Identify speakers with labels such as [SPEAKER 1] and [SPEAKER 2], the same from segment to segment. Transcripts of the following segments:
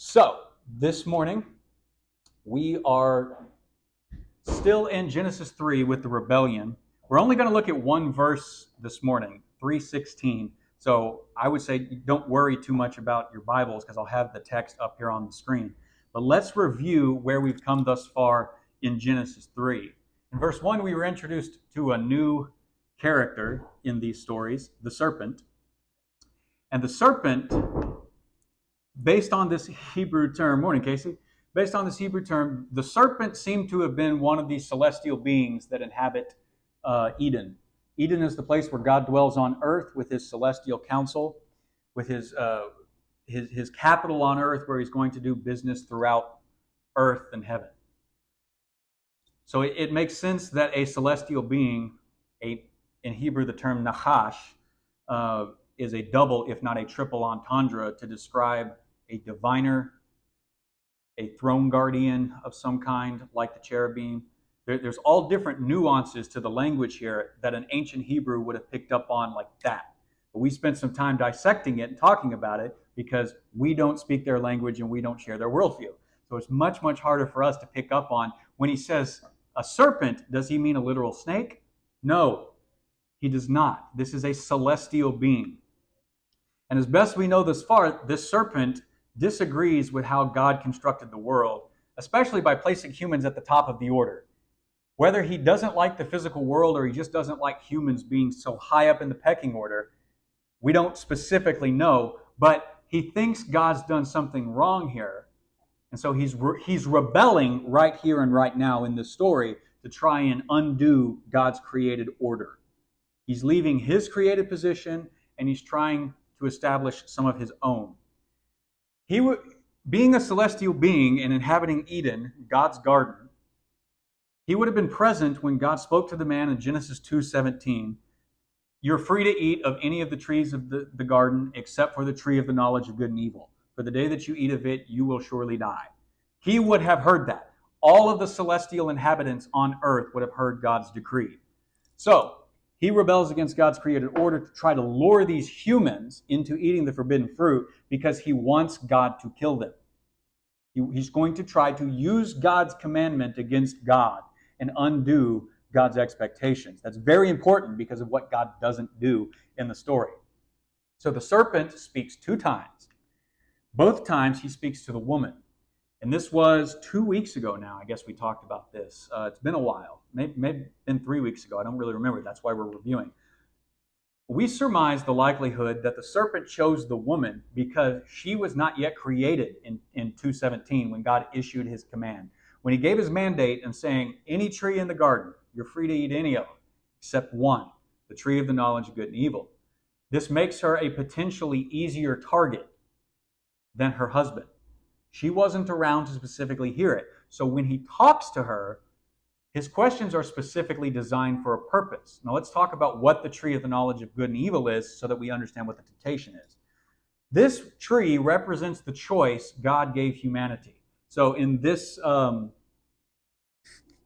[SPEAKER 1] So, this morning, we are still in Genesis 3 with the rebellion. We're only going to look at one verse this morning, 3:16. So, I would say don't worry too much about your Bibles because I'll have the text up here on the screen. But let's review where we've come thus far in Genesis 3. In verse 1, we were introduced to a new character in these stories, the serpent. And the serpent, based on this Hebrew term, morning, Casey. Based on this Hebrew term, the serpent seemed to have been one of these celestial beings that inhabit Eden. Eden is the place where God dwells on earth with his celestial council, with his capital on earth, where he's going to do business throughout earth and heaven. So it makes sense that a celestial being, in Hebrew the term nachash, is a double, if not a triple entendre, to describe a diviner, a throne guardian of some kind, like the cherubim. There's all different nuances to the language here that an ancient Hebrew would have picked up on like that. But we spent some time dissecting it and talking about it because we don't speak their language and we don't share their worldview. So it's much, much harder for us to pick up on. When he says a serpent, does he mean a literal snake? No, he does not. This is a celestial being. And as best we know thus far, this serpent disagrees with how God constructed the world, especially by placing humans at the top of the order. Whether he doesn't like the physical world or he just doesn't like humans being so high up in the pecking order, we don't specifically know, but he thinks God's done something wrong here. And so he's rebelling right here and right now in this story to try and undo God's created order. He's leaving his created position and he's trying to establish some of his own. Being a celestial being and inhabiting Eden, God's garden, he would have been present when God spoke to the man in Genesis 2:17. You're free to eat of any of the trees of the garden except for the tree of the knowledge of good and evil. For the day that you eat of it, you will surely die. He would have heard that. All of the celestial inhabitants on earth would have heard God's decree. So, he rebels against God's created order to try to lure these humans into eating the forbidden fruit because he wants God to kill them. He's going to try to use God's commandment against God and undo God's expectations. That's very important because of what God doesn't do in the story. So the serpent speaks 2 times. Both times he speaks to the woman. And this was 2 weeks ago now. I guess we talked about this. It's been a while. Maybe been 3 weeks ago. I don't really remember. That's why we're reviewing. We surmise the likelihood that the serpent chose the woman because she was not yet created in 2:17 when God issued his command. When he gave his mandate and saying, any tree in the garden, you're free to eat any of them, except one, the tree of the knowledge of good and evil. This makes her a potentially easier target than her husband. She wasn't around to specifically hear it. So when he talks to her, his questions are specifically designed for a purpose. Now let's talk about what the tree of the knowledge of good and evil is so that we understand what the temptation is. This tree represents the choice God gave humanity. So in this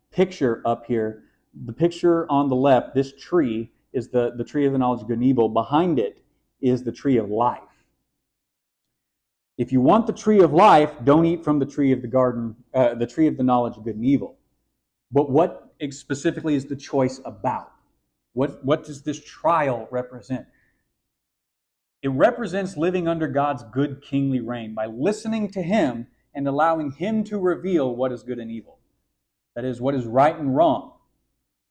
[SPEAKER 1] picture up here, the picture on the left, this tree is the tree of the knowledge of good and evil. Behind it is the tree of life. If you want the tree of life, don't eat from the tree of the garden, the tree of the knowledge of good and evil. But what specifically is the choice about? What does this trial represent? It represents living under God's good kingly reign by listening to him and allowing him to reveal what is good and evil. That is, what is right and wrong.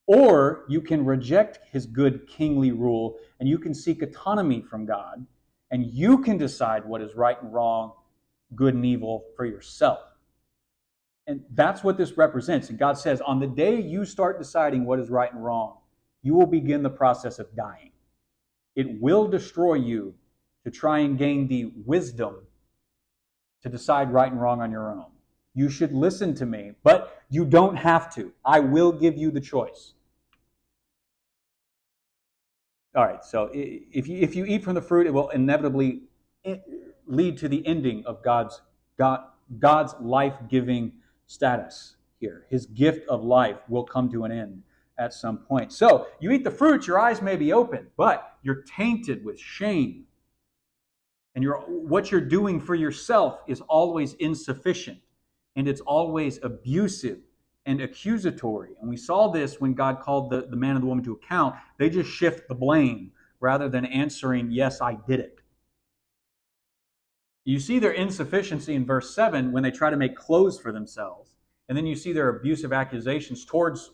[SPEAKER 1] Or you can reject his good kingly rule and you can seek autonomy from God and you can decide what is right and wrong, good and evil for yourself. And that's what this represents. And God says, on the day you start deciding what is right and wrong, you will begin the process of dying. It will destroy you to try and gain the wisdom to decide right and wrong on your own. You should listen to me, but you don't have to. I will give you the choice. All right, so if you eat from the fruit, it will inevitably lead to the ending of God's life-giving status here. His gift of life will come to an end at some point. So you eat the fruit, your eyes may be open, but you're tainted with shame. And what you're doing for yourself is always insufficient, and it's always abusive and accusatory. And we saw this when God called the man and the woman to account. They just shift the blame rather than answering, yes, I did it. You see their insufficiency in verse 7 when they try to make clothes for themselves. And then you see their abusive accusations towards,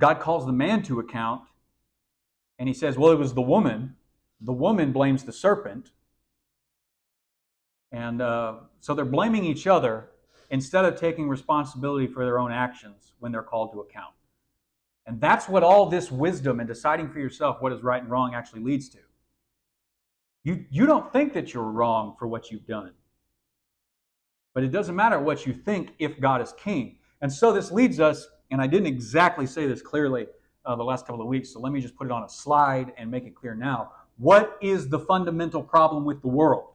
[SPEAKER 1] God calls the man to account, and he says, well, it was the woman. The woman blames the serpent. And so they're blaming each other instead of taking responsibility for their own actions when they're called to account. And that's what all this wisdom and deciding for yourself what is right and wrong actually leads to. You don't think that you're wrong for what you've done. But it doesn't matter what you think if God is king. And so this leads us, and I didn't exactly say this clearly the last couple of weeks, so let me just put it on a slide and make it clear now. What is the fundamental problem with the world?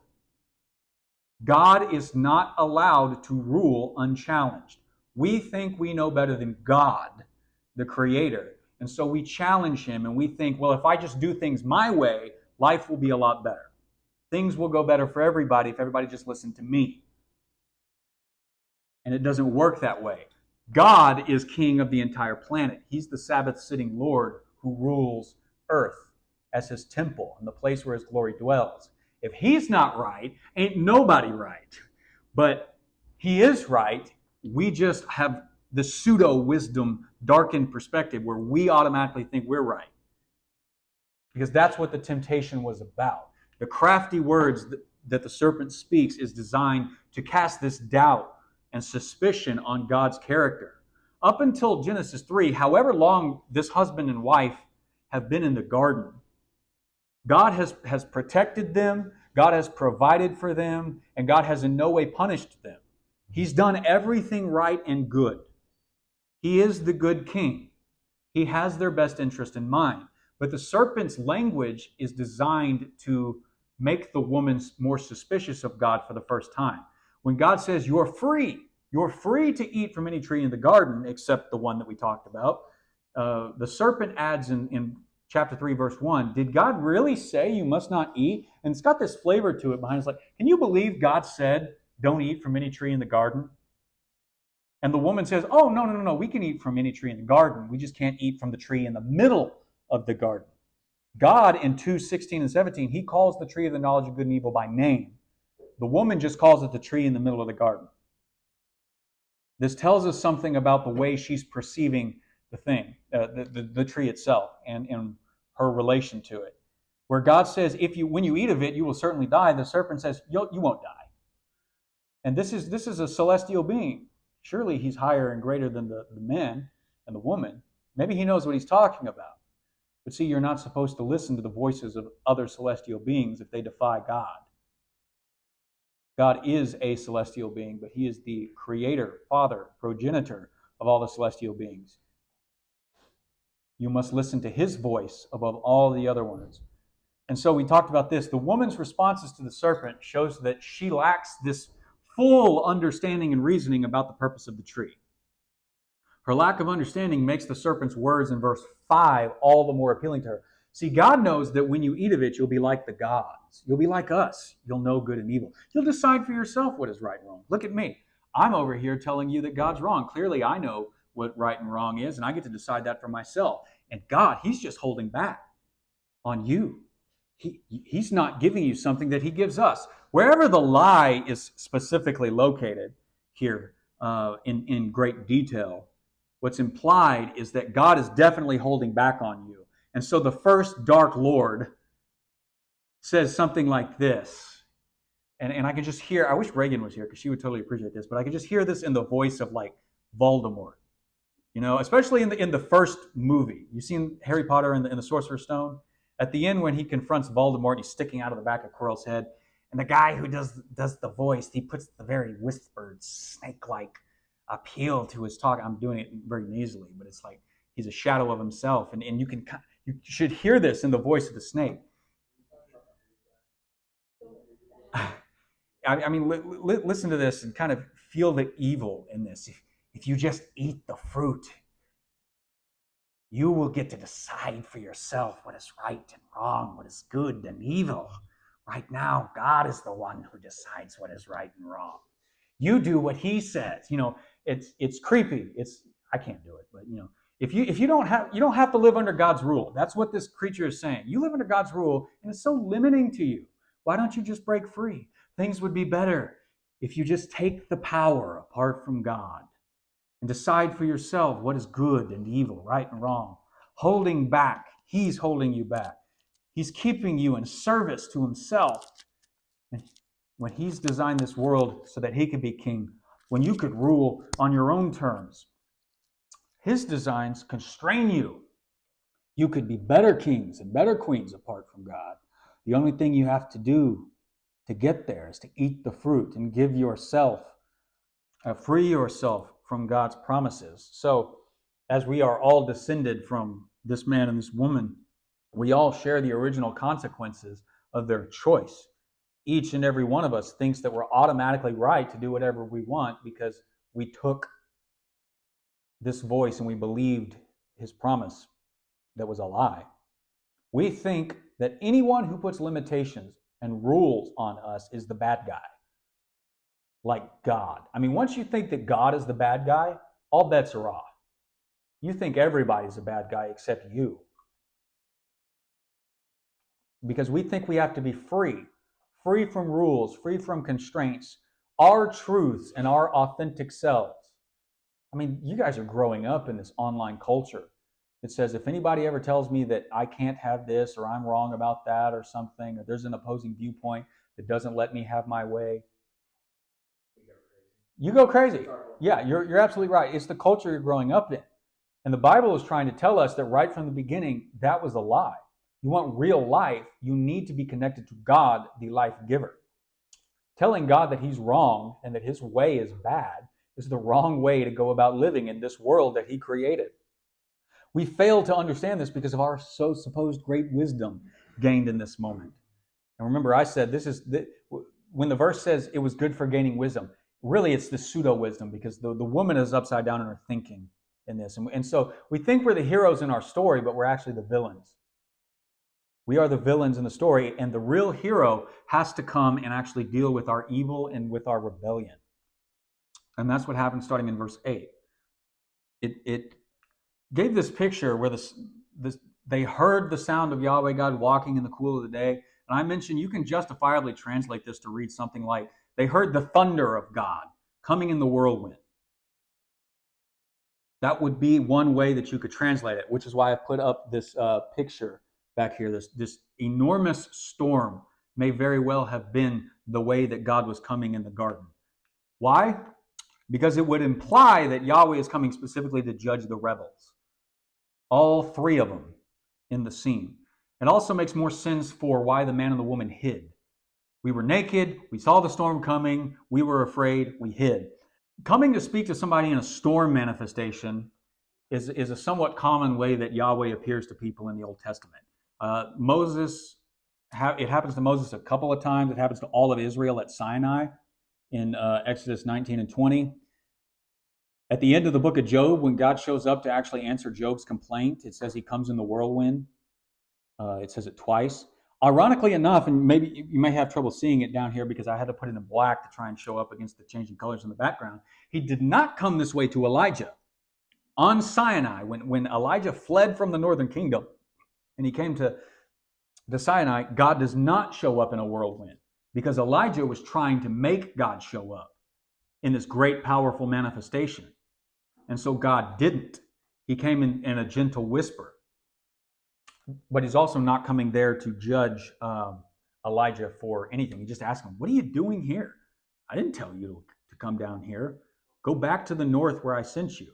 [SPEAKER 1] God is not allowed to rule unchallenged. We think we know better than God, the Creator. And so we challenge Him and we think, well, if I just do things my way, life will be a lot better. Things will go better for everybody if everybody just listened to me. And it doesn't work that way. God is king of the entire planet. He's the Sabbath-sitting Lord who rules earth as His temple and the place where His glory dwells. If He's not right, ain't nobody right. But He is right. We just have the pseudo-wisdom darkened perspective where we automatically think we're right. Because that's what the temptation was about. The crafty words that the serpent speaks is designed to cast this doubt and suspicion on God's character. Up until Genesis 3, however long this husband and wife have been in the garden, God has protected them, God has provided for them, and God has in no way punished them. He's done everything right and good. He is the good king. He has their best interest in mind. But the serpent's language is designed to make the woman more suspicious of God for the first time. When God says, you're free to eat from any tree in the garden, except the one that we talked about, the serpent adds in chapter 3, verse 1, did God really say you must not eat? And it's got this flavor to it behind. It's like, can you believe God said, don't eat from any tree in the garden? And the woman says, oh, no, we can eat from any tree in the garden. We just can't eat from the tree in the middle of the garden. God, in 2:16 and 17, He calls the tree of the knowledge of good and evil by name. The woman just calls it the tree in the middle of the garden. This tells us something about the way she's perceiving the thing, the tree itself, and her relation to it. Where God says, when you eat of it, you will certainly die. The serpent says, you won't die. And this is a celestial being. Surely he's higher and greater than the men and the woman. Maybe he knows what he's talking about. But see, you're not supposed to listen to the voices of other celestial beings if they defy God. God is a celestial being, but He is the creator, father, progenitor of all the celestial beings. You must listen to His voice above all the other ones. And so we talked about this. The woman's responses to the serpent shows that she lacks this full understanding and reasoning about the purpose of the tree. Her lack of understanding makes the serpent's words in verse 5 all the more appealing to her. See, God knows that when you eat of it, you'll be like the gods. You'll be like us. You'll know good and evil. You'll decide for yourself what is right and wrong. Look at me. I'm over here telling you that God's wrong. Clearly, I know what right and wrong is, and I get to decide that for myself. And God, He's just holding back on you. He's not giving you something that He gives us. Wherever the lie is specifically located here in great detail, what's implied is that God is definitely holding back on you. And so the first dark lord says something like this. And I can just hear, I wish Reagan was here because she would totally appreciate this, but I can just hear this in the voice of like Voldemort. You know, especially in the first movie. You've seen Harry Potter and the Sorcerer's Stone? At the end when he confronts Voldemort, he's sticking out of the back of Quirrell's head. And the guy who does the voice, he puts the very whispered, snake-like appeal to his talk. I'm doing it very nasally, but it's like he's a shadow of himself. And you should hear this in the voice of the snake. I mean, listen to this and kind of feel the evil in this. If you just eat the fruit, you will get to decide for yourself what is right and wrong, what is good and evil, Right now, God is the one who decides what is right and wrong. You do what he says. It's creepy. I can't do it, but if you don't have to live under God's rule. That's what this creature is saying. You live under God's rule, and it's so limiting to you. Why don't you just break free? Things would be better if you just take the power apart from God and decide for yourself what is good and evil, right and wrong. Holding back, he's holding you back. He's keeping you in service to himself. And when he's designed this world so that he could be king, when you could rule on your own terms, his designs constrain you. You could be better kings and better queens apart from God. The only thing you have to do to get there is to eat the fruit and give yourself, free yourself from God's promises. So, as we are all descended from this man and this woman, we all share the original consequences of their choice. Each and every one of us thinks that we're automatically right to do whatever we want because we took this voice and we believed his promise that was a lie. We think that anyone who puts limitations and rules on us is the bad guy, like God. I mean, once you think that God is the bad guy, all bets are off. You think everybody's a bad guy except you. Because we think we have to be free from rules, free from constraints, our truths and our authentic selves. I mean, you guys are growing up in this online culture. It says if anybody ever tells me that I can't have this or I'm wrong about that or something, or there's an opposing viewpoint that doesn't let me have my way, you go crazy. Yeah, you're absolutely right. It's the culture you're growing up in. And the Bible is trying to tell us that right from the beginning, that was a lie. You want real life, you need to be connected to God, the life giver. Telling God that he's wrong and that his way is bad is the wrong way to go about living in this world that he created. We fail to understand this because of our supposed great wisdom gained in this moment. And remember, I said when the verse says it was good for gaining wisdom, really it's the pseudo-wisdom because the woman is upside down in her thinking in this. And so we think we're the heroes in our story, but we're actually the villains. We are the villains in the story, and the real hero has to come and actually deal with our evil and with our rebellion. And that's what happens starting in verse 8. It gave this picture where they heard the sound of Yahweh God walking in the cool of the day. And I mentioned you can justifiably translate this to read something like, they heard the thunder of God coming in the whirlwind. That would be one way that you could translate it, which is why I put up this picture back here. This enormous storm may very well have been the way that God was coming in the garden. Why? Because it would imply that Yahweh is coming specifically to judge the rebels. All three of them in the scene. It also makes more sense for why the man and the woman hid. We were naked, we saw the storm coming, we were afraid, we hid. Coming to speak to somebody in a storm manifestation is a somewhat common way that Yahweh appears to people in the Old Testament. It happens to Moses a couple of times. It happens to all of Israel at Sinai in Exodus 19 and 20. At the end of the book of Job, when God shows up to actually answer Job's complaint, it says he comes in the whirlwind. It says it twice. Ironically enough, and maybe you may have trouble seeing it down here because I had to put it in black to try and show up against the changing colors in the background, he did not come this way to Elijah. On Sinai, when Elijah fled from the northern kingdom and he came to Sinai, God does not show up in a whirlwind because Elijah was trying to make God show up in this great, powerful manifestation. And so God didn't. He came in a gentle whisper. But he's also not coming there to judge Elijah for anything. He just asked him, what are you doing here? I didn't tell you to come down here. Go back to the north where I sent you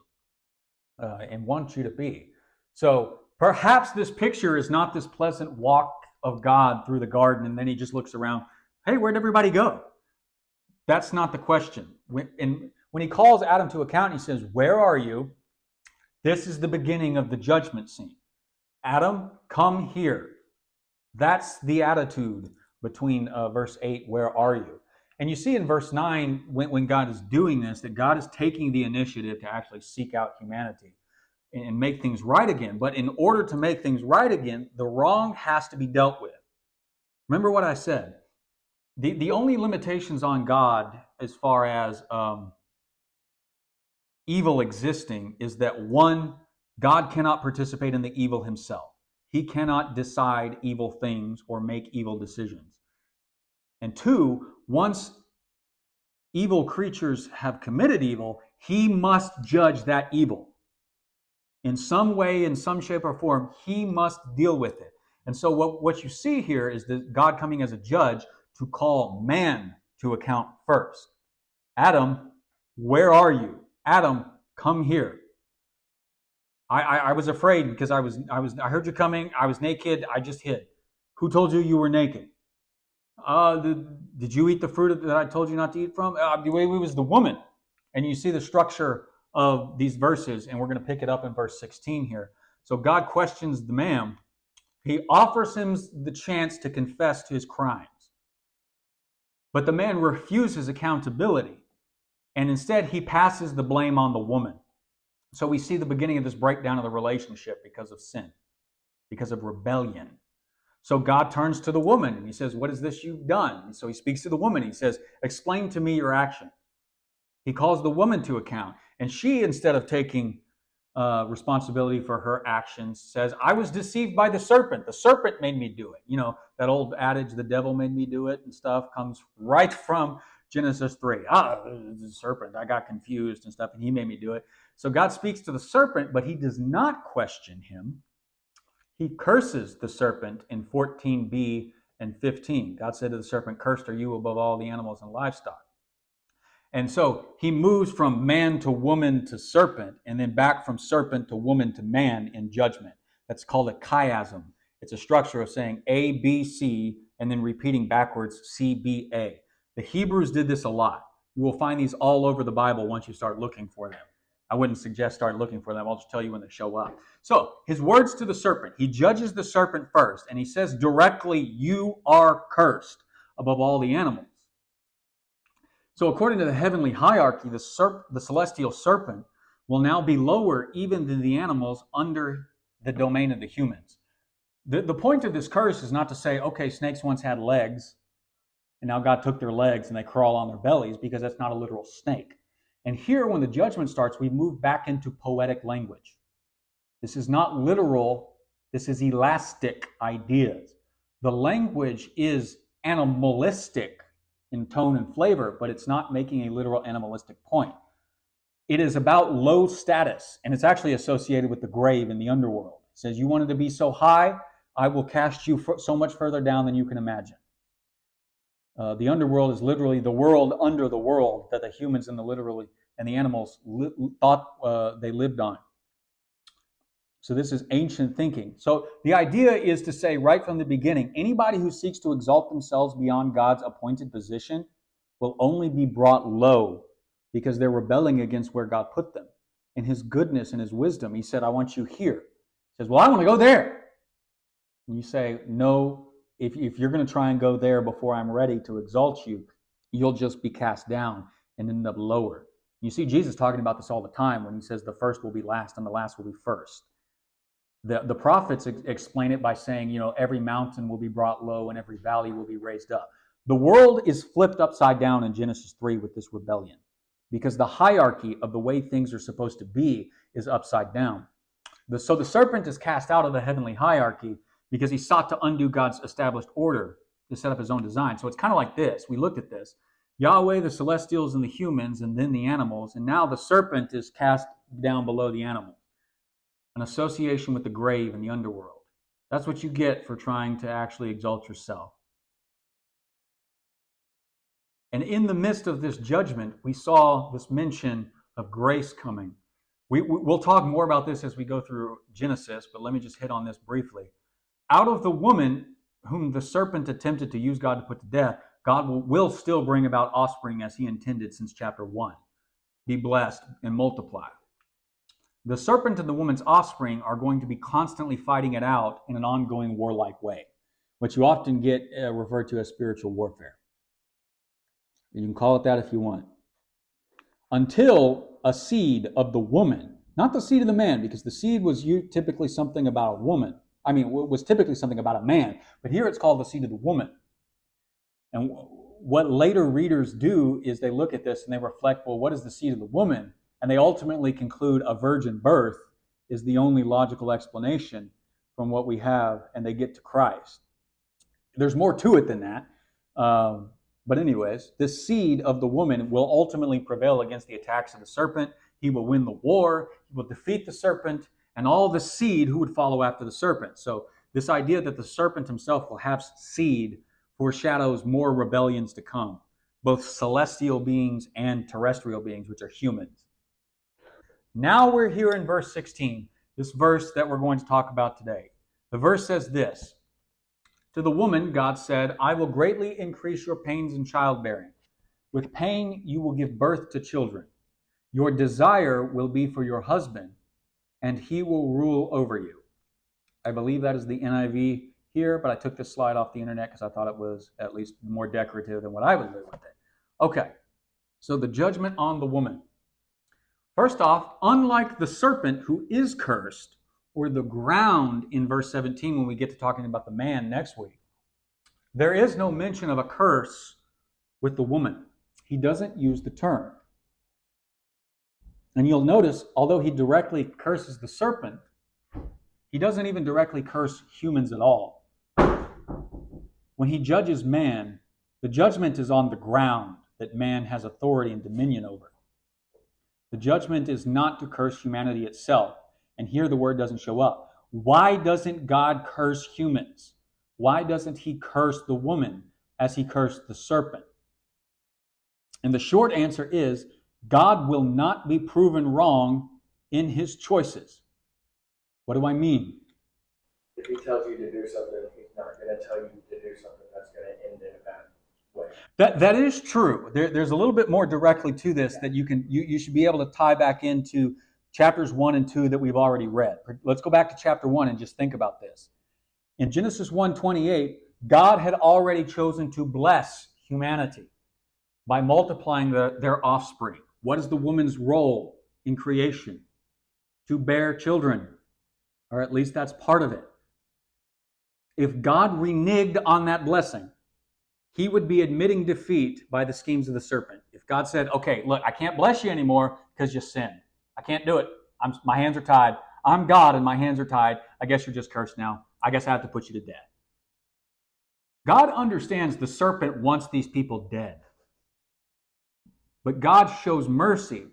[SPEAKER 1] and want you to be. So perhaps this picture is not this pleasant walk of God through the garden, and then he just looks around. Hey, where'd everybody go? That's not the question. When he calls Adam to account, he says, where are you? This is the beginning of the judgment scene. Adam, come here. That's the attitude between verse 8, where are you? And you see in verse 9, when God is doing this, that God is taking the initiative to actually seek out humanity and make things right again. But in order to make things right again, the wrong has to be dealt with. Remember what I said. The only limitations on God as far as evil existing is that one, God cannot participate in the evil himself. He cannot decide evil things or make evil decisions. And two, once evil creatures have committed evil, he must judge that evil. In some way, in some shape or form, he must deal with it. And so what you see here is that God coming as a judge to call man to account first. Adam, where are you? Adam, come here. I was afraid because I heard you coming. I was naked. I just hid. Who told you you were naked? Did you eat the fruit that I told you not to eat from? It was the woman. And you see the structure of these verses, and we're going to pick it up in verse 16 here. So God questions the man. He offers him the chance to confess to his crimes. But the man refuses accountability, and instead he passes the blame on the woman. So we see the beginning of this breakdown of the relationship because of sin, because of rebellion. So God turns to the woman and he says, what is this you've done? And so he speaks to the woman. He says, explain to me your action. He calls the woman to account. And she, instead of taking responsibility for her actions, says, I was deceived by the serpent. The serpent made me do it. You know, that old adage, the devil made me do it and stuff, comes right from Genesis 3. The serpent, I got confused and stuff, and he made me do it. So God speaks to the serpent, but he does not question him. He curses the serpent in 14b and 15. God said to the serpent, cursed are you above all the animals and livestock. And so he moves from man to woman to serpent, and then back from serpent to woman to man in judgment. That's called a chiasm. It's a structure of saying A, B, C, and then repeating backwards C, B, A. The Hebrews did this a lot. You will find these all over the Bible once you start looking for them. I wouldn't suggest start looking for them. I'll just tell you when they show up. So his words to the serpent, he judges the serpent first, and he says directly, you are cursed above all the animals. So according to the heavenly hierarchy, the celestial serpent will now be lower even than the animals under the domain of the humans. The point of this curse is not to say, okay, snakes once had legs, and now God took their legs and they crawl on their bellies, because that's not a literal snake. And here, when the judgment starts, we move back into poetic language. This is not literal. This is elastic ideas. The language is animalistic in tone and flavor, but it's not making a literal animalistic point. It is about low status, and it's actually associated with the grave in the underworld. It says, you wanted to be so high, I will cast you so much further down than you can imagine. The underworld is literally the world under the world that the humans and the animals thought they lived on. So this is ancient thinking. So the idea is to say right from the beginning, anybody who seeks to exalt themselves beyond God's appointed position will only be brought low because they're rebelling against where God put them. In his goodness and his wisdom, he said, I want you here. He says, well, I want to go there. And you say, no, if you're going to try and go there before I'm ready to exalt you, you'll just be cast down and end up lower. You see Jesus talking about this all the time when he says the first will be last and the last will be first. The prophets explain it by saying, every mountain will be brought low and every valley will be raised up. The world is flipped upside down in Genesis 3 with this rebellion, because the hierarchy of the way things are supposed to be is upside down. So the serpent is cast out of the heavenly hierarchy because he sought to undo God's established order to set up his own design. So it's kind of like this. We looked at this. Yahweh, the celestials, and the humans, and then the animals. And now the serpent is cast down below the animals. An association with the grave and the underworld. That's what you get for trying to actually exalt yourself. And in the midst of this judgment, we saw this mention of grace coming. We'll talk more about this as we go through Genesis, but let me just hit on this briefly. Out of the woman whom the serpent attempted to use God to put to death, God will still bring about offspring as he intended since chapter 1. Be blessed and multiply. The serpent and the woman's offspring are going to be constantly fighting it out in an ongoing warlike way, which you often get referred to as spiritual warfare. You can call it that if you want. Until a seed of the woman, not the seed of the man, because the seed was typically something about a woman. Was typically something about a man, but here it's called the seed of the woman. And what later readers do is they look at this and they reflect, well, what is the seed of the woman? And they ultimately conclude a virgin birth is the only logical explanation from what we have, and they get to Christ. There's more to it than that. But anyways, the seed of the woman will ultimately prevail against the attacks of the serpent. He will win the war. He will defeat the serpent and all the seed who would follow after the serpent. So this idea that the serpent himself will have seed foreshadows more rebellions to come, both celestial beings and terrestrial beings, which are humans. Now we're here in verse 16, this verse that we're going to talk about today. The verse says this: "To the woman, God said, I will greatly increase your pains in childbearing. With pain, you will give birth to children. Your desire will be for your husband, and he will rule over you." I believe that is the NIV here, but I took this slide off the internet because I thought it was at least more decorative than what I would do with it. Okay, so the judgment on the woman. First off, unlike the serpent who is cursed, or the ground in verse 17 when we get to talking about the man next week, there is no mention of a curse with the woman. He doesn't use the term. And you'll notice, although he directly curses the serpent, he doesn't even directly curse humans at all. When he judges man, the judgment is on the ground that man has authority and dominion over. The judgment is not to curse humanity itself. And here the word doesn't show up. Why doesn't God curse humans? Why doesn't he curse the woman as he cursed the serpent? And the short answer is, God will not be proven wrong in his choices. What do I mean?
[SPEAKER 2] If he tells you to do something, he's not going to tell you to do something that's going to end in a bad way.
[SPEAKER 1] That is true. There's a little bit more directly to this that you should be able to tie back into chapters 1 and 2 that we've already read. Let's go back to chapter 1 and just think about this. In Genesis 1:28, God had already chosen to bless humanity by multiplying their offspring. What is the woman's role in creation? To bear children, or at least that's part of it. If God reneged on that blessing, he would be admitting defeat by the schemes of the serpent. If God said, okay, look, I can't bless you anymore because you sinned. I can't do it. My hands are tied. I'm God and my hands are tied. I guess you're just cursed now. I guess I have to put you to death. God understands the serpent wants these people dead. But God shows mercy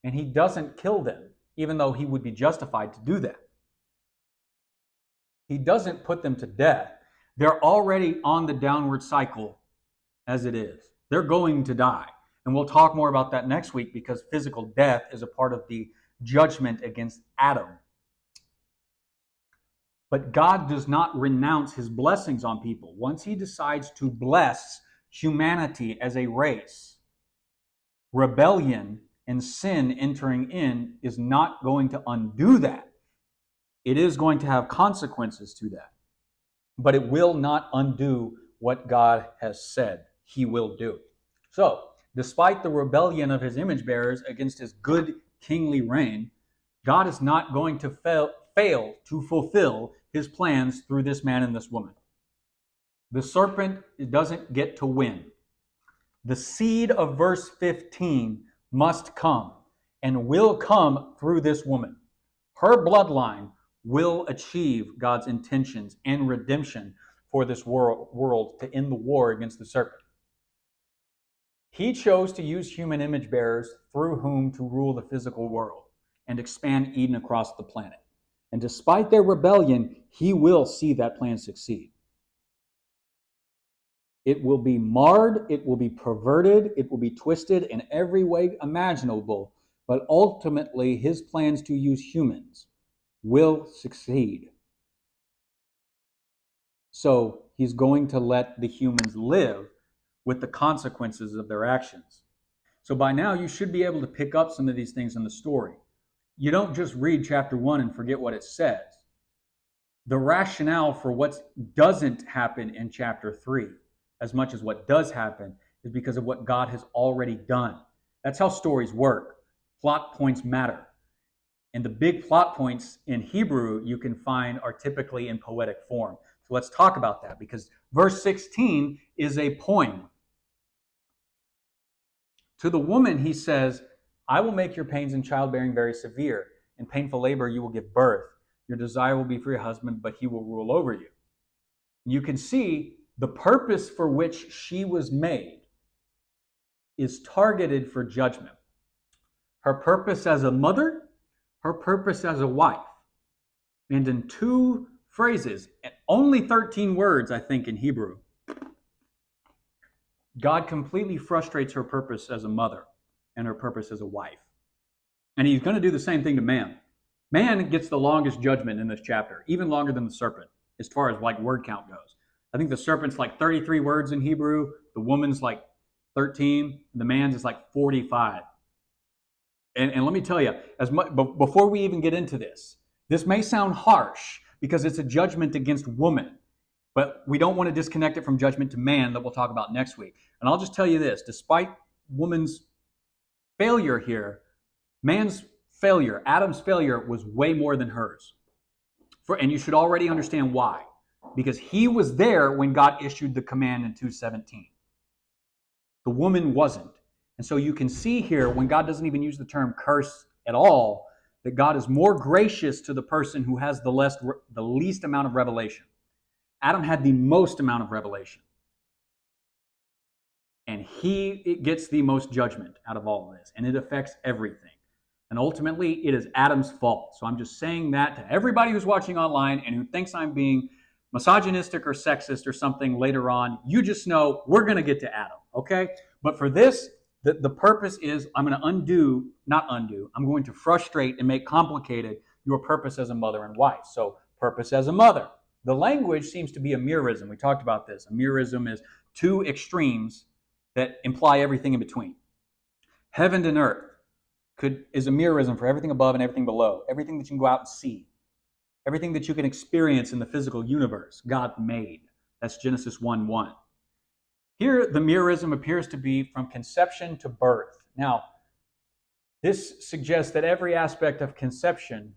[SPEAKER 1] and he doesn't kill them, even though he would be justified to do that. He doesn't put them to death. They're already on the downward cycle as it is. They're going to die. And we'll talk more about that next week because physical death is a part of the judgment against Adam. But God does not renounce his blessings on people. Once he decides to bless humanity as a race, rebellion and sin entering in is not going to undo that. It is going to have consequences to that. But it will not undo what God has said he will do. So, despite the rebellion of his image bearers against his good kingly reign, God is not going to fail to fulfill his plans through this man and this woman. The serpent doesn't get to win. The seed of verse 15 must come and will come through this woman. Her bloodline will achieve God's intentions and redemption for this world to end the war against the serpent. He chose to use human image bearers through whom to rule the physical world and expand Eden across the planet. And despite their rebellion, he will see that plan succeed. It will be marred, it will be perverted, it will be twisted in every way imaginable, but ultimately his plans to use humans will succeed. So he's going to let the humans live with the consequences of their actions. So by now you should be able to pick up some of these things in the story. You don't just read chapter 1 and forget what it says. The rationale for what doesn't happen in chapter 3, as much as what does happen, is because of what God has already done. That's how stories work. Plot points matter. And the big plot points in Hebrew you can find are typically in poetic form. So let's talk about that, because verse 16 is a poem. To the woman, he says, I will make your pains in childbearing very severe. In painful labor, you will give birth. Your desire will be for your husband, but he will rule over you. You can see the purpose for which she was made is targeted for judgment. Her purpose as a mother, her purpose as a wife. And in two phrases, and only 13 words, I think, in Hebrew, God completely frustrates her purpose as a mother and her purpose as a wife. And he's going to do the same thing to man. Man gets the longest judgment in this chapter, even longer than the serpent, as far as like word count goes. I think the serpent's like 33 words in Hebrew, the woman's like 13, the man's is like 45. And let me tell you, before we even get into this may sound harsh because it's a judgment against woman, but we don't want to disconnect it from judgment to man that we'll talk about next week. And I'll just tell you this, despite woman's failure here, man's failure, Adam's failure was way more than hers. And you should already understand why. Because he was there when God issued the command in 2:17. The woman wasn't. And so you can see here, when God doesn't even use the term curse at all, that God is more gracious to the person who has the least amount of revelation. Adam had the most amount of revelation. And he gets the most judgment out of all of this. And it affects everything. And ultimately, it is Adam's fault. So I'm just saying that to everybody who's watching online and who thinks I'm being misogynistic or sexist or something later on. You just know we're going to get to Adam, okay? But for this, the purpose is I'm going to I'm going to frustrate and make complicated your purpose as a mother and wife. So purpose as a mother. The language seems to be a merism. We talked about this. A merism is two extremes that imply everything in between. Heaven and earth is a merism for everything above and everything below. Everything that you can go out and see. Everything that you can experience in the physical universe, God made. That's Genesis 1:1. Here, the merism appears to be from conception to birth. Now, this suggests that every aspect of conception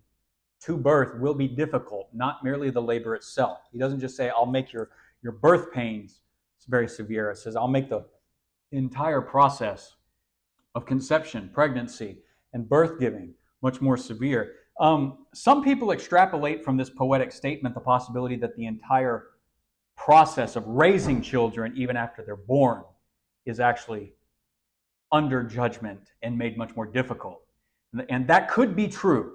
[SPEAKER 1] to birth will be difficult, not merely the labor itself. He doesn't just say, I'll make your birth pains very severe. It says, I'll make the entire process of conception, pregnancy, and birth giving much more severe. Some people extrapolate from this poetic statement the possibility that the entire process of raising children, even after they're born, is actually under judgment and made much more difficult. And that could be true.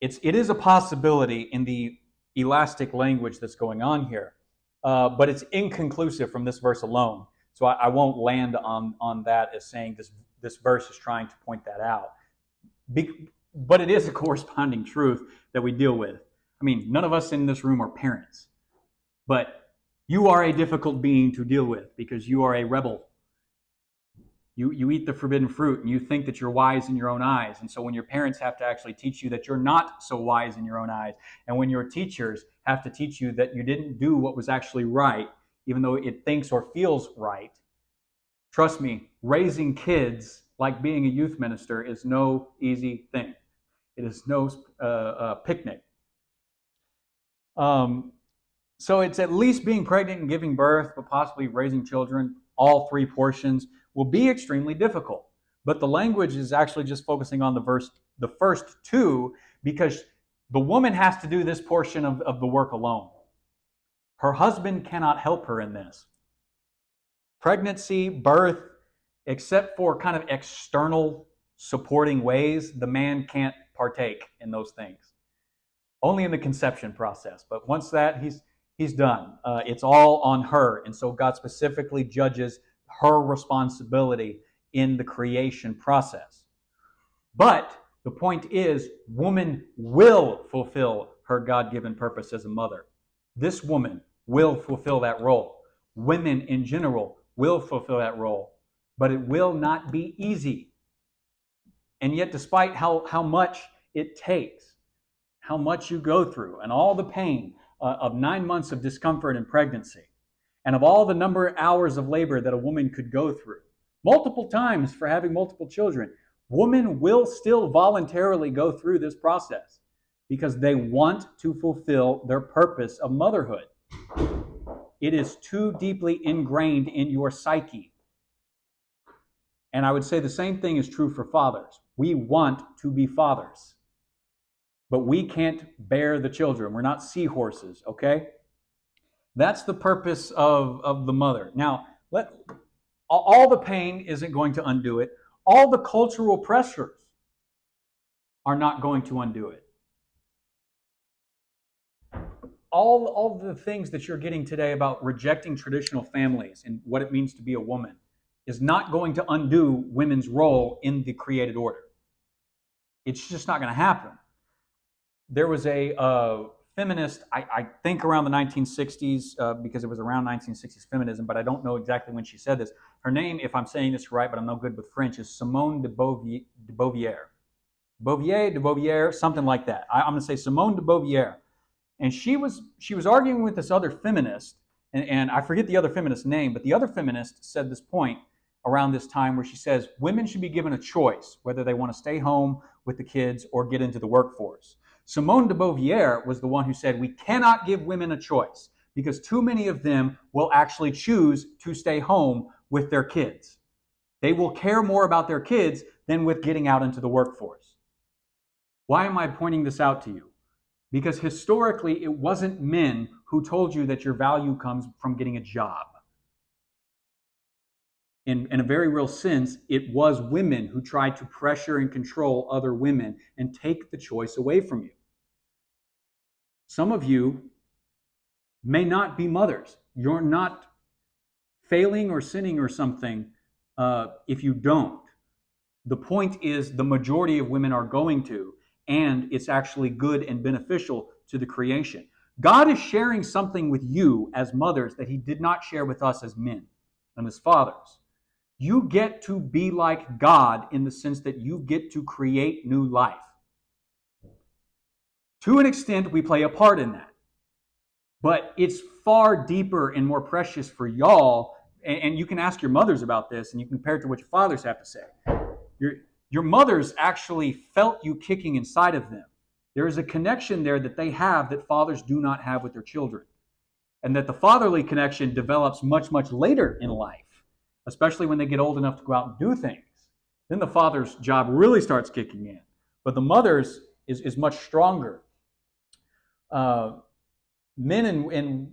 [SPEAKER 1] It is a possibility in the elastic language that's going on here, but it's inconclusive from this verse alone. So I won't land on that as saying this verse is trying to point that out. But it is a corresponding truth that we deal with. I mean, none of us in this room are parents, but you are a difficult being to deal with because you are a rebel. You eat the forbidden fruit and you think that you're wise in your own eyes. And so when your parents have to actually teach you that you're not so wise in your own eyes, and when your teachers have to teach you that you didn't do what was actually right, even though it thinks or feels right, trust me, raising kids like being a youth minister is no easy thing. It is no picnic. So it's at least being pregnant and giving birth, but possibly raising children, all three portions, will be extremely difficult. But the language is actually just focusing on the first two, because the woman has to do this portion of the work alone. Her husband cannot help her in this. Pregnancy, birth, except for kind of external supporting ways, the man can't partake in those things. Only in the conception process. But once that, he's done. It's all on her. And so God specifically judges her responsibility in the creation process. But the point is, woman will fulfill her God-given purpose as a mother. This woman will fulfill that role. Women in general will fulfill that role. But it will not be easy. And yet, despite how much it takes, how much you go through, and all the pain of 9 months of discomfort in pregnancy, and of all the number of hours of labor that a woman could go through, multiple times for having multiple children, women will still voluntarily go through this process because they want to fulfill their purpose of motherhood. It is too deeply ingrained in your psyche. And I would say the same thing is true for fathers. We want to be fathers, but we can't bear the children. We're not seahorses, okay? That's the purpose of the mother. Now, all the pain isn't going to undo it. All the cultural pressures are not going to undo it. All the things that you're getting today about rejecting traditional families and what it means to be a woman is not going to undo women's role in the created order. It's just not going to happen. There was a feminist, I think around the 1960s, because it was around 1960s feminism, but I don't know exactly when she said this. Her name, if I'm saying this right, but I'm no good with French, is Simone de Beauvoir. De Beauvoir, something like that. I'm going to say Simone de Beauvoir. And she was arguing with this other feminist, and I forget the other feminist's name, but the other feminist said this point around this time where she says women should be given a choice whether they want to stay home with the kids or get into the workforce. Simone de Beauvoir was the one who said we cannot give women a choice because too many of them will actually choose to stay home with their kids. They will care more about their kids than with getting out into the workforce. Why am I pointing this out to you? Because historically, it wasn't men who told you that your value comes from getting a job. In a very real sense, it was women who tried to pressure and control other women and take the choice away from you. Some of you may not be mothers. You're not failing or sinning or something if you don't. The point is the majority of women are going to, and it's actually good and beneficial to the creation. God is sharing something with you as mothers that he did not share with us as men and as fathers. You get to be like God in the sense that you get to create new life. To an extent, we play a part in that. But it's far deeper and more precious for y'all, and you can ask your mothers about this, and you can compare it to what your fathers have to say. Your mothers actually felt you kicking inside of them. There is a connection there that they have that fathers do not have with their children. And that the fatherly connection develops much, much later in life, especially when they get old enough to go out and do things. Then the father's job really starts kicking in. But the mother's is much stronger. Men and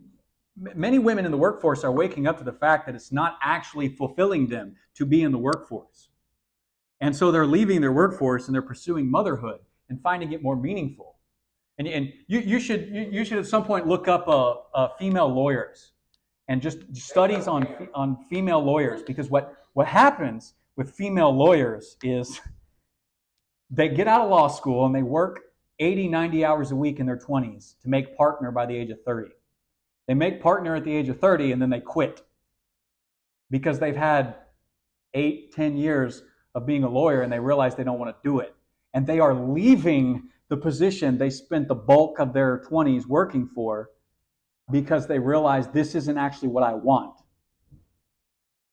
[SPEAKER 1] many women in the workforce are waking up to the fact that it's not actually fulfilling them to be in the workforce. And so they're leaving their workforce and they're pursuing motherhood and finding it more meaningful. And you should at some point look up female lawyers and just studies on female lawyers, because what happens with female lawyers is they get out of law school and they work 80, 90 hours a week in their 20s to make partner by the age of 30. They make partner at the age of 30 and then they quit because they've had 8, 10 years of being a lawyer and they realize they don't want to do it. And they are leaving the position they spent the bulk of their 20s working for because they realize this isn't actually what I want.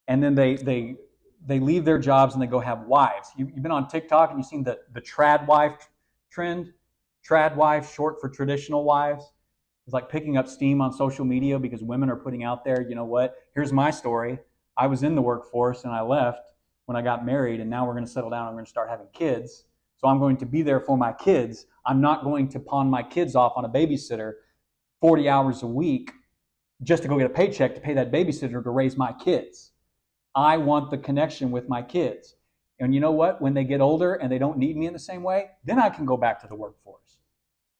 [SPEAKER 1] And then they leave their jobs and they go have wives. You've been on TikTok and you've seen the trad wife trend. Trad wife, short for traditional wives. It's like picking up steam on social media because women are putting out there, you know what, here's my story. I was in the workforce and I left when I got married, and now we're going to settle down and we're going to start having kids. So I'm going to be there for my kids. I'm not going to pawn my kids off on a babysitter 40 hours a week just to go get a paycheck to pay that babysitter to raise my kids. I want the connection with my kids. And you know what? When they get older and they don't need me in the same way, then I can go back to the workforce.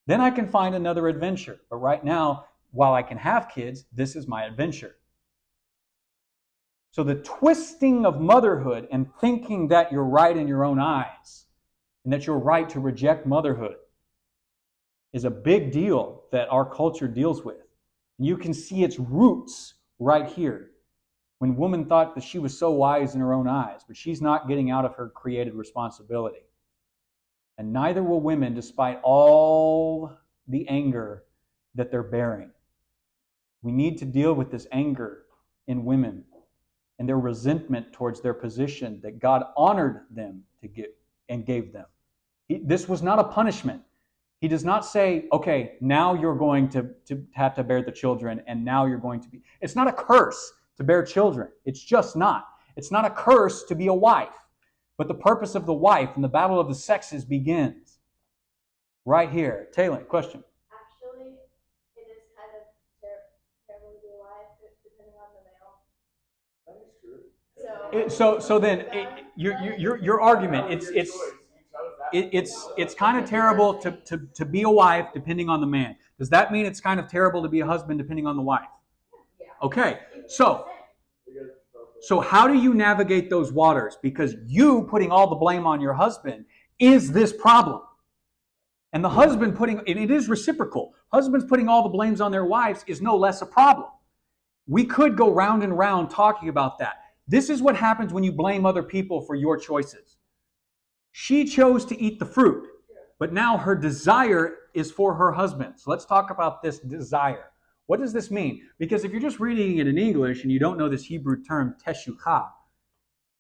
[SPEAKER 1] Then I can find another adventure. But right now, while I can have kids, this is my adventure. So the twisting of motherhood and thinking that you're right in your own eyes and that you're right to reject motherhood is a big deal that our culture deals with. And you can see its roots right here. When woman thought that she was so wise in her own eyes, but she's not getting out of her created responsibility. And neither will women, despite all the anger that they're bearing. We need to deal with this anger in women and their resentment towards their position that God honored them to give and gave them. This was not a punishment. He does not say, okay, now you're going to have to bear the children, and now you're going to be. It's not a curse to bear children. It's just not. It's not a curse to be a wife. But the purpose of the wife and the battle of the sexes begins right here. Taylor, question.
[SPEAKER 3] Actually, it is kind of terrible to be alive, depending on the male.
[SPEAKER 2] That is true.
[SPEAKER 1] So then your argument it's kind of terrible to be a wife depending on the man. Does that mean it's kind of terrible to be a husband depending on the wife?
[SPEAKER 3] Yeah.
[SPEAKER 1] Okay. So how do you navigate those waters? Because you putting all the blame on your husband is this problem. And the husband it is reciprocal. Husbands putting all the blames on their wives is no less a problem. We could go round and round talking about that. This is what happens when you blame other people for your choices. She chose to eat the fruit, but now her desire is for her husband. So let's talk about this desire. What does this mean? Because if you're just reading it in English and you don't know this Hebrew term, teshukah,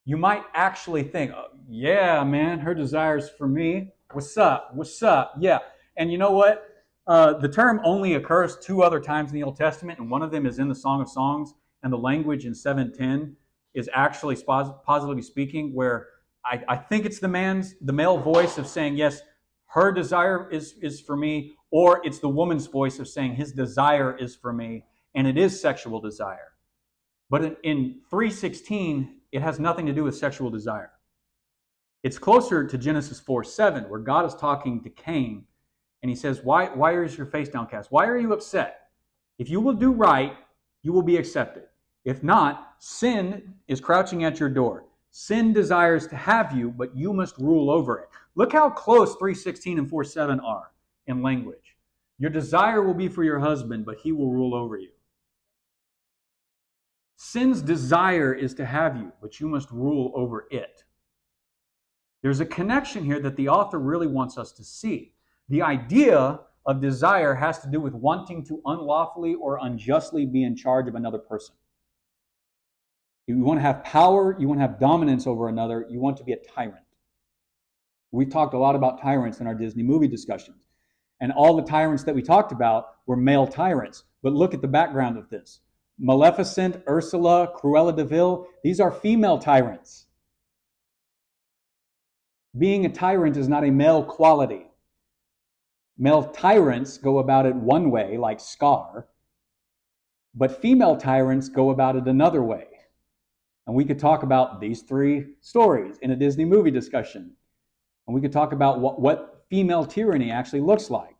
[SPEAKER 1] you might actually think, oh, yeah, man, her desire's for me. What's up? What's up? Yeah. And you know what? The term only occurs 2 other times in the Old Testament, and one of them is in the Song of Songs, and the language in 7:10 is actually, positively speaking, where I think it's the male voice of saying, yes, her desire is for me, or it's the woman's voice of saying his desire is for me, and it is sexual desire. But in 3:16, it has nothing to do with sexual desire. It's closer to Genesis 4:7, where God is talking to Cain, and he says, why is your face downcast? Why are you upset? If you will do right, you will be accepted. If not, sin is crouching at your door. Sin desires to have you, but you must rule over it. Look how close 3:16 and 4:7 are in language. Your desire will be for your husband, but he will rule over you. Sin's desire is to have you, but you must rule over it. There's a connection here that the author really wants us to see. The idea of desire has to do with wanting to unlawfully or unjustly be in charge of another person. You want to have power, you want to have dominance over another, you want to be a tyrant. We've talked a lot about tyrants in our Disney movie discussions. And all the tyrants that we talked about were male tyrants. But look at the background of this. Maleficent, Ursula, Cruella de Vil, these are female tyrants. Being a tyrant is not a male quality. Male tyrants go about it one way, like Scar, but female tyrants go about it another way. And we could talk about these 3 stories in a Disney movie discussion. And we could talk about what female tyranny actually looks like.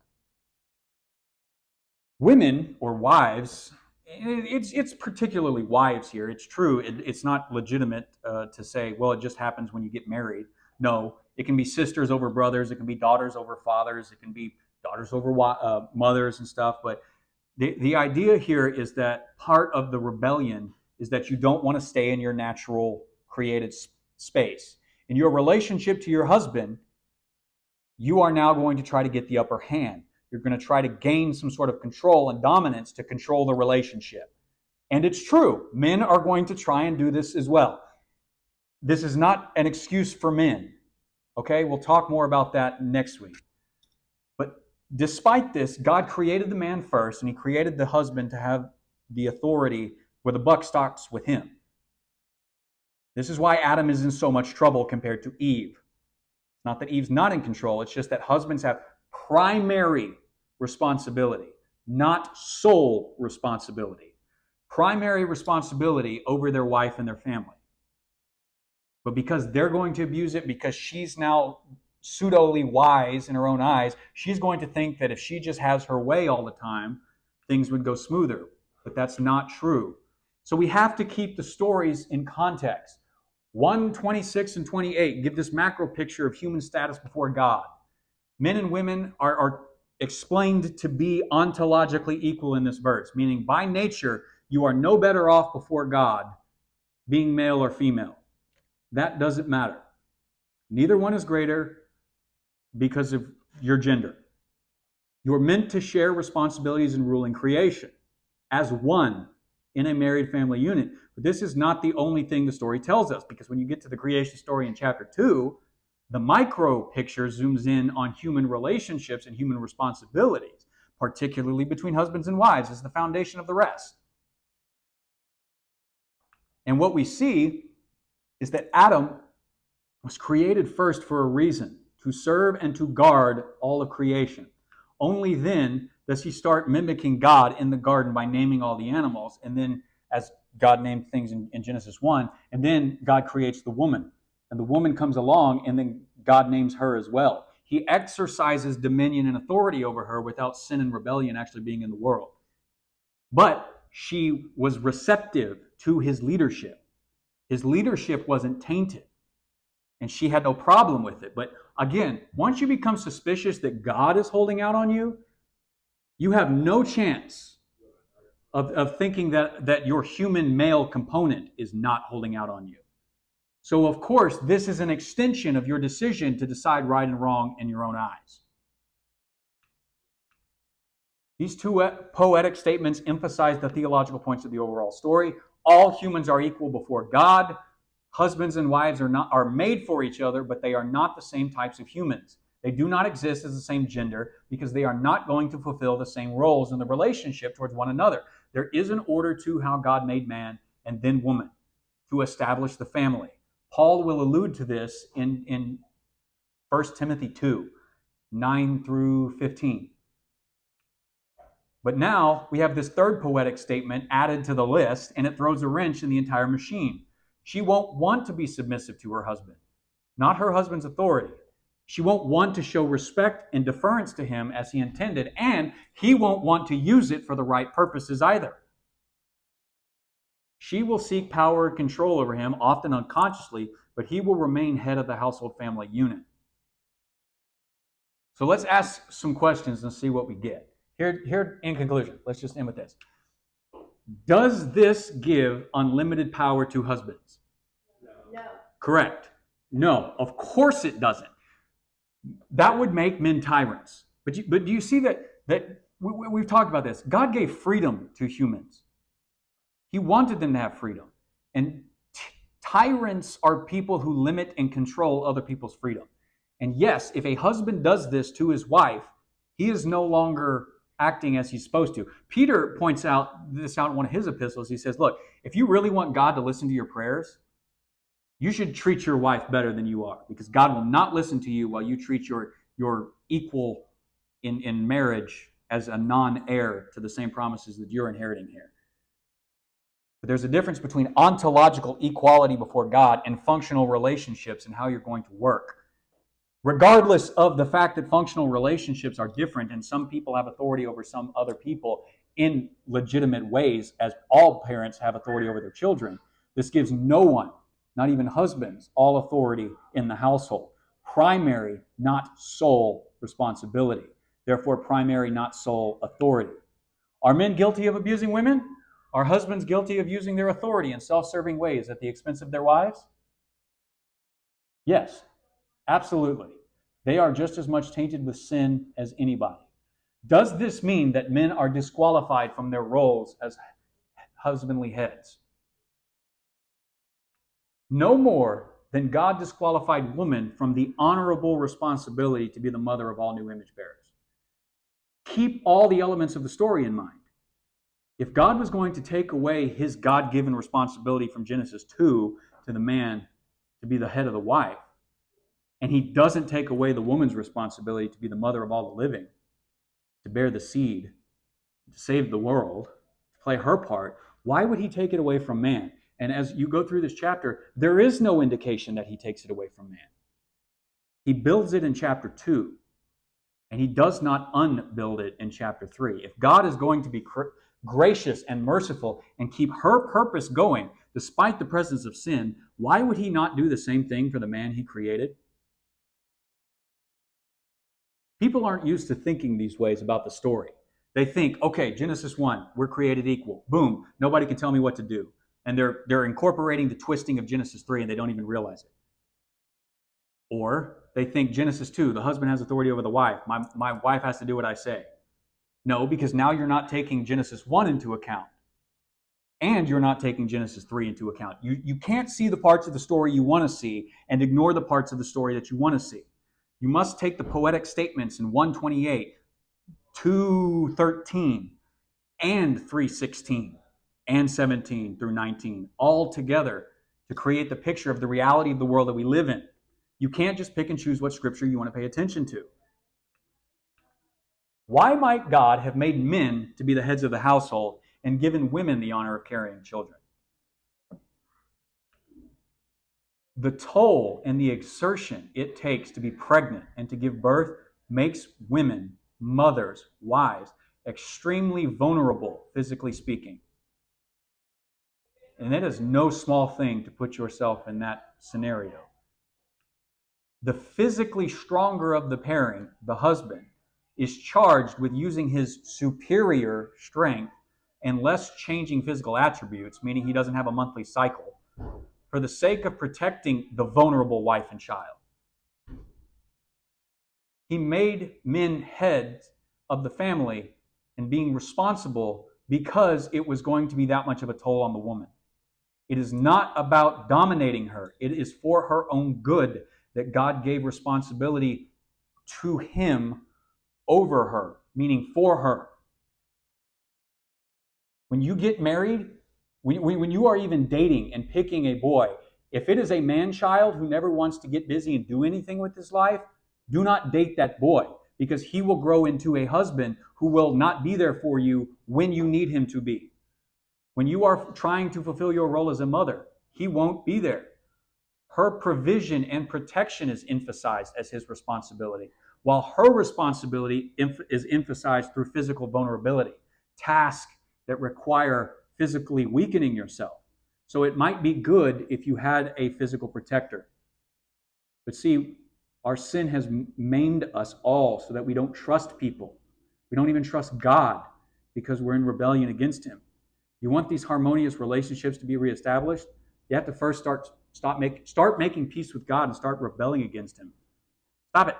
[SPEAKER 1] Women, or wives, it's particularly wives here. It's true. It's not legitimate to say, well, it just happens when you get married. No, it can be sisters over brothers. It can be daughters over fathers. It can be daughters over mothers and stuff. But the idea here is that part of the rebellion is that you don't want to stay in your natural created space. In your relationship to your husband, you are now going to try to get the upper hand. You're going to try to gain some sort of control and dominance to control the relationship. And it's true. Men are going to try and do this as well. This is not an excuse for men. Okay, we'll talk more about that next week. But despite this, God created the man first, and he created the husband to have the authority where the buck stops with him. This is why Adam is in so much trouble compared to Eve. Not that Eve's not in control, it's just that husbands have primary responsibility, not sole responsibility. Primary responsibility over their wife and their family. But because they're going to abuse it, because she's now pseudo-ly wise in her own eyes, she's going to think that if she just has her way all the time, things would go smoother. But that's not true. So we have to keep the stories in context. 1:26 and 28 give this macro picture of human status before God. Men and women are explained to be ontologically equal in this verse, meaning by nature, you are no better off before God being male or female. That doesn't matter. Neither one is greater because of your gender. You're meant to share responsibilities in ruling creation as one in a married family unit. But this is not the only thing the story tells us, because when you get to the creation story in chapter 2, the micro picture zooms in on human relationships and human responsibilities, particularly between husbands and wives, as the foundation of the rest. And what we see is that Adam was created first for a reason, to serve and to guard all of creation. Only then does he start mimicking God in the garden by naming all the animals, and then as God named things in Genesis 1, and then God creates the woman. And the woman comes along, and then God names her as well. He exercises dominion and authority over her without sin and rebellion actually being in the world. But she was receptive to his leadership. His leadership wasn't tainted, and she had no problem with it. But again, once you become suspicious that God is holding out on you, you have no chance of thinking that your human male component is not holding out on you. So, of course, this is an extension of your decision to decide right and wrong in your own eyes. These two poetic statements emphasize the theological points of the overall story. All humans are equal before God. Husbands and wives are made for each other, but they are not the same types of humans. They do not exist as the same gender because they are not going to fulfill the same roles in the relationship towards one another. There is an order to how God made man and then woman to establish the family. Paul will allude to this in 1 Timothy 2, 9 through 15. But now we have this third poetic statement added to the list, and it throws a wrench in the entire machine. She won't want to be submissive to her husband, not her husband's authority. She won't want to show respect and deference to him as he intended, and he won't want to use it for the right purposes either. She will seek power and control over him, often unconsciously, but he will remain head of the household family unit. So let's ask some questions and see what we get. Here, in conclusion, let's just end with this. Does this give unlimited power to husbands?
[SPEAKER 3] No.
[SPEAKER 1] Correct. No, of course it doesn't. That would make men tyrants. But do you see that we've talked about this? God gave freedom to humans. He wanted them to have freedom. And tyrants are people who limit and control other people's freedom. And yes, if a husband does this to his wife, he is no longer acting as he's supposed to. Peter points out this out in one of his epistles. He says, look, if you really want God to listen to your prayers, you should treat your wife better than you are, because God will not listen to you while you treat your equal in marriage as a non-heir to the same promises that you're inheriting here. But there's a difference between ontological equality before God and functional relationships and how you're going to work. Regardless of the fact that functional relationships are different and some people have authority over some other people in legitimate ways, as all parents have authority over their children, this gives no one, not even husbands, all authority in the household. Primary, not sole responsibility. Therefore, primary, not sole authority. Are men guilty of abusing women? Are husbands guilty of using their authority in self-serving ways at the expense of their wives? Yes, absolutely. They are just as much tainted with sin as anybody. Does this mean that men are disqualified from their roles as husbandly heads? No more than God disqualified woman from the honorable responsibility to be the mother of all new image bearers. Keep all the elements of the story in mind. If God was going to take away his God-given responsibility from Genesis 2 to the man to be the head of the wife, and he doesn't take away the woman's responsibility to be the mother of all the living, to bear the seed, to save the world, to play her part, why would he take it away from man? And as you go through this chapter, there is no indication that he takes it away from man. He builds it in chapter 2, and he does not unbuild it in chapter 3. If God is going to be gracious and merciful and keep her purpose going despite the presence of sin, why would he not do the same thing for the man he created? People aren't used to thinking these ways about the story. They think, okay, Genesis 1, we're created equal. Boom, nobody can tell me what to do. And they're incorporating the twisting of Genesis 3 and they don't even realize it. Or they think Genesis 2, the husband has authority over the wife. My wife has to do what I say. No, because now you're not taking Genesis 1 into account. And you're not taking Genesis 3 into account. You can't see the parts of the story you want to see and ignore the parts of the story that you want to see. You must take the poetic statements in 1:28, 2:13, and 3:16, and 17 through 19 all together to create the picture of the reality of the world that we live in. You can't just pick and choose what scripture you want to pay attention to. Why might God have made men to be the heads of the household and given women the honor of carrying children? The toll and the exertion it takes to be pregnant and to give birth makes women, mothers, wives, extremely vulnerable, physically speaking. And that is no small thing to put yourself in that scenario. The physically stronger of the pairing, the husband, is charged with using his superior strength and less changing physical attributes, meaning he doesn't have a monthly cycle, for the sake of protecting the vulnerable wife and child. He made men heads of the family and being responsible because it was going to be that much of a toll on the woman. It is not about dominating her. It is for her own good that God gave responsibility to him over her, meaning for her. When you get married, when you are even dating and picking a boy, if it is a man-child who never wants to get busy and do anything with his life, do not date that boy, because he will grow into a husband who will not be there for you when you need him to be. When you are trying to fulfill your role as a mother, he won't be there. Her provision and protection is emphasized as his responsibility, while her responsibility is emphasized through physical vulnerability, tasks that require physically weakening yourself. So it might be good if you had a physical protector. But see, our sin has maimed us all so that we don't trust people. We don't even trust God because we're in rebellion against him. You want these harmonious relationships to be reestablished? You have to first start making peace with God and start rebelling against him. Stop it.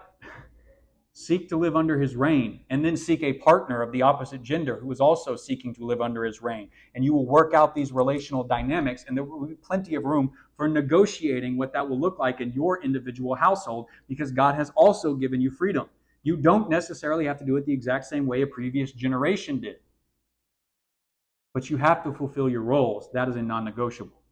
[SPEAKER 1] Seek to live under his reign, and then seek a partner of the opposite gender who is also seeking to live under his reign. And you will work out these relational dynamics, and there will be plenty of room for negotiating what that will look like in your individual household, because God has also given you freedom. You don't necessarily have to do it the exact same way a previous generation did. But you have to fulfill your roles. That is a non-negotiable.